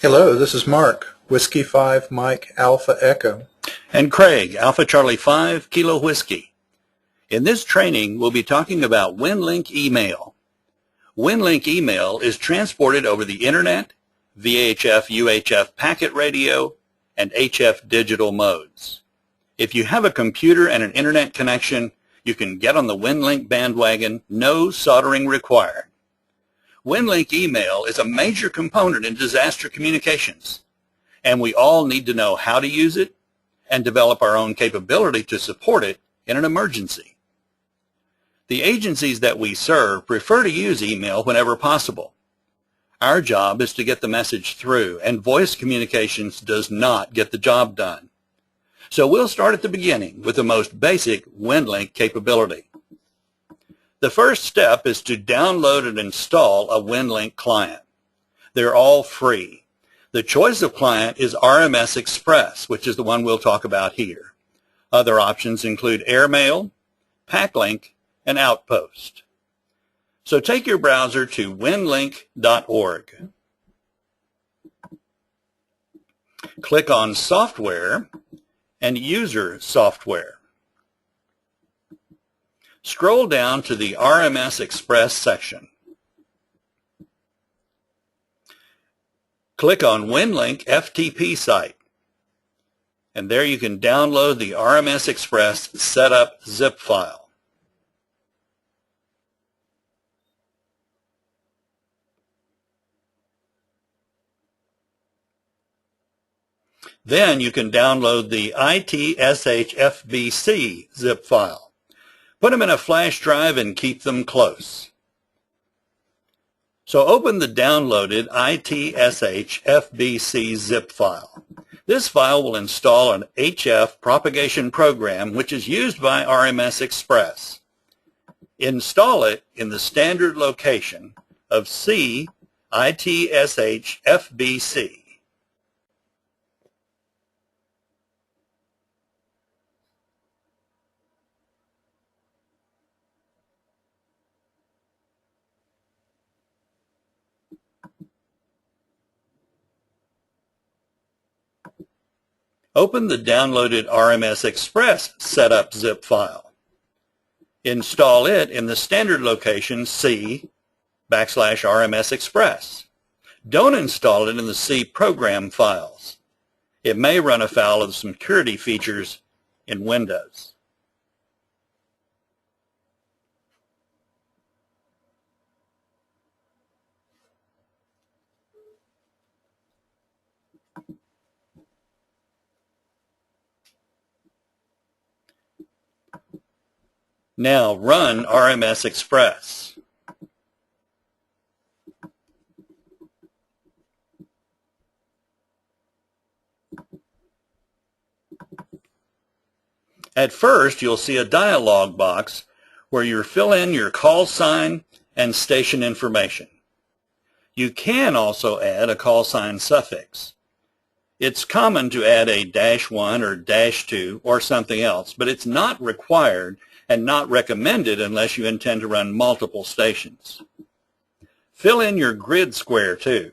Hello, this is Mark, Whiskey 5 Mike Alpha Echo. And Craig, Alpha Charlie 5 Kilo Whiskey. In this training, we'll be talking about WinLink email. WinLink email is transported over the Internet, VHF, UHF packet radio, and HF digital modes. If you have a computer and an Internet connection, you can get on the WinLink bandwagon, no soldering required. WinLink email is a major component in disaster communications, and we all need to know how to use it and develop our own capability to support it in an emergency. The agencies that we serve prefer to use email whenever possible. Our job is to get the message through, and voice communications does not get the job done. So we'll start at the beginning with the most basic WinLink capability. The first step is to download and install a WinLink client. They're all free. The choice of client is RMS Express, which is the one we'll talk about here. Other options include Airmail, Packlink, and Outpost. So take your browser to winlink.org. Click on Software and User Software. Scroll down to the RMS Express section. Click on WinLink FTP site, and there you can download the RMS Express setup zip file. Then you can download the ITSHFBC zip file. Put them in a flash drive and keep them close. So open the downloaded ITSHFBC zip file. This file will install an HF propagation program which is used by RMS Express. Install it in the standard location of C ITSHFBC. Open the downloaded RMS Express setup zip file. Install it in the standard location C/RMS Express. Don't install it in the C program files. It may run afoul of some security features in Windows. Now run RMS Express. At first, you'll see a dialog box where you fill in your call sign and station information. You can also add a call sign suffix. It's common to add a -1 or -2 or something else, but it's not required and not recommended unless you intend to run multiple stations. Fill in your grid square too.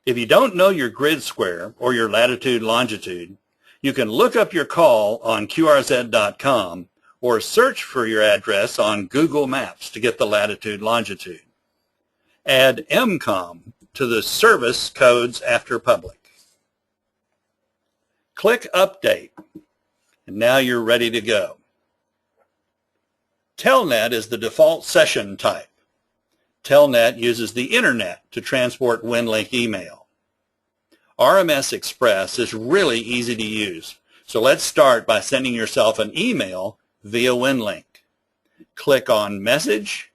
If you don't know your grid square or your latitude longitude, you can look up your call on QRZ.com or search for your address on Google Maps to get the latitude longitude. Add MCOM to the service codes after public. Click Update, and now you're ready to go. Telnet is the default session type. Telnet uses the Internet to transport WinLink email. RMS Express is really easy to use, so let's start by sending yourself an email via WinLink. Click on Message,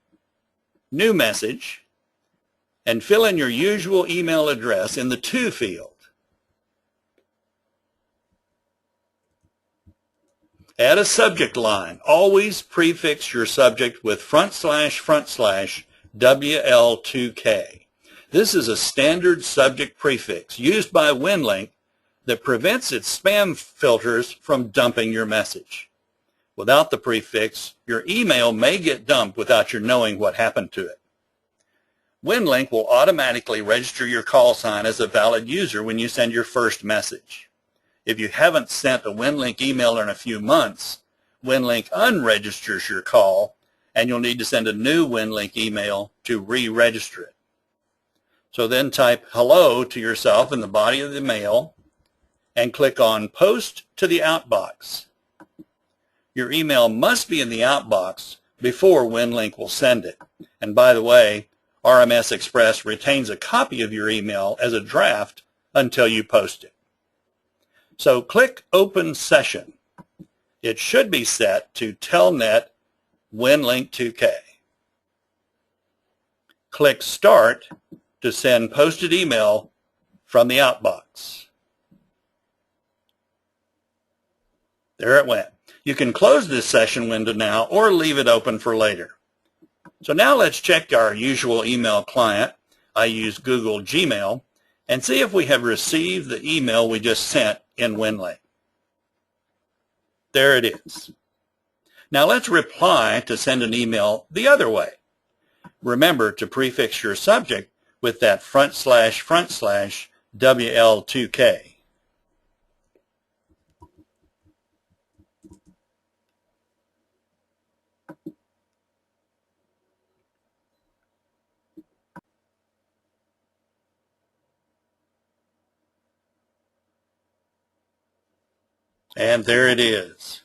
New Message, and fill in your usual email address in the To field. Add a subject line. Always prefix your subject with //WL2K. This is a standard subject prefix used by WinLink that prevents its spam filters from dumping your message. Without the prefix, your email may get dumped without your knowing what happened to it. WinLink will automatically register your call sign as a valid user when you send your first message. If you haven't sent a WinLink email in a few months, WinLink unregisters your call, and you'll need to send a new WinLink email to re-register it. So then type hello to yourself in the body of the mail and click on Post to the Outbox. Your email must be in the outbox before WinLink will send it. And by the way, RMS Express retains a copy of your email as a draft until you post it. So click Open Session. It should be set to Telnet WinLink 2K. Click Start to send posted email from the outbox. There it went. You can close this session window now or leave it open for later. So now let's check our usual email client. I use Google Gmail, and see if we have received the email we just sent in WinLink. There it is. Now let's reply to send an email the other way. Remember to prefix your subject with that //WL2K. And there it is.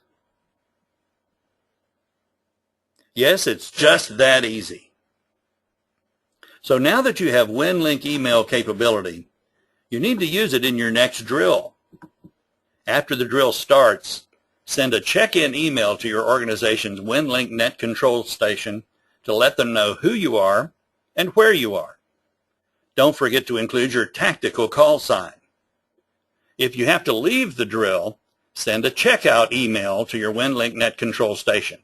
Yes, it's just that easy. So now that you have WinLink email capability, you need to use it in your next drill. After the drill starts, send a check-in email to your organization's WinLink Net Control Station to let them know who you are and where you are. Don't forget to include your tactical call sign. If you have to leave the drill, send a checkout email to your WinLink Net Control Station.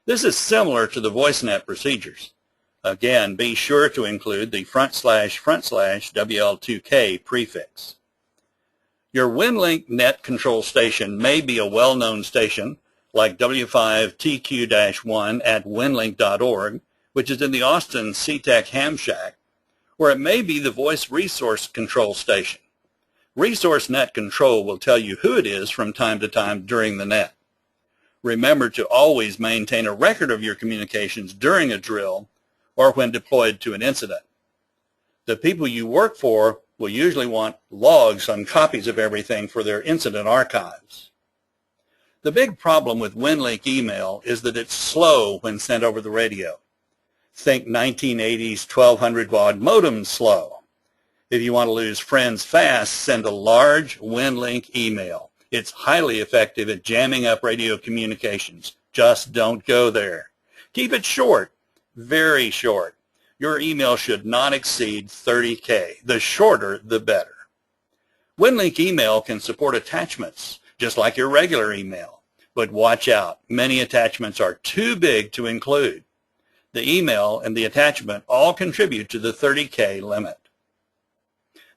This is similar to the VoiceNet procedures. Again, be sure to include the //WL2K prefix. Your WinLink Net Control Station may be a well-known station like W5TQ-1 at winlink.org, which is in the Austin SeaTech Ham Shack, or it may be the Voice Resource Control Station. Resource Net Control will tell you who it is from time to time during the net. Remember to always maintain a record of your communications during a drill or when deployed to an incident. The people you work for will usually want logs on copies of everything for their incident archives. The big problem with WinLink email is that it's slow when sent over the radio. Think 1980s 1200 baud modem slow. If you want to lose friends fast, send a large WinLink email. It's highly effective at jamming up radio communications. Just don't go there. Keep it short, very short. Your email should not exceed 30K. The shorter, the better. WinLink email can support attachments, just like your regular email. But watch out. Many attachments are too big to include. The email and the attachment all contribute to the 30K limit.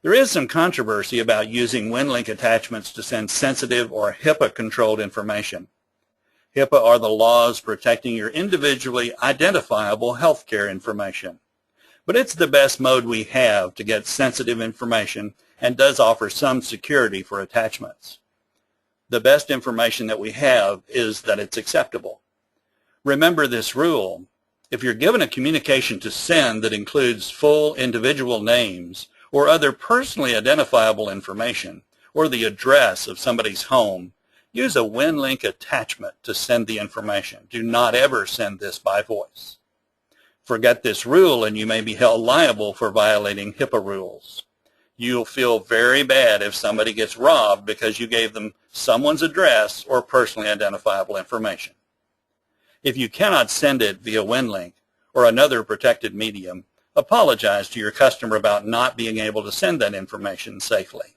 There is some controversy about using WinLink attachments to send sensitive or HIPAA-controlled information. HIPAA are the laws protecting your individually identifiable healthcare information. But it's the best mode we have to get sensitive information and does offer some security for attachments. The best information that we have is that it's acceptable. Remember this rule. If you're given a communication to send that includes full individual names or other personally identifiable information, or the address of somebody's home, use a WinLink attachment to send the information. Do not ever send this by voice. Forget this rule and you may be held liable for violating HIPAA rules. You'll feel very bad if somebody gets robbed because you gave them someone's address or personally identifiable information. If you cannot send it via WinLink or another protected medium, apologize to your customer about not being able to send that information safely.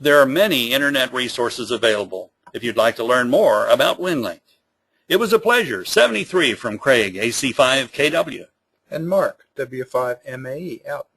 There are many internet resources available if you'd like to learn more about WinLink. It was a pleasure. 73 from Craig, AC5KW. And Mark, W5MAE, out.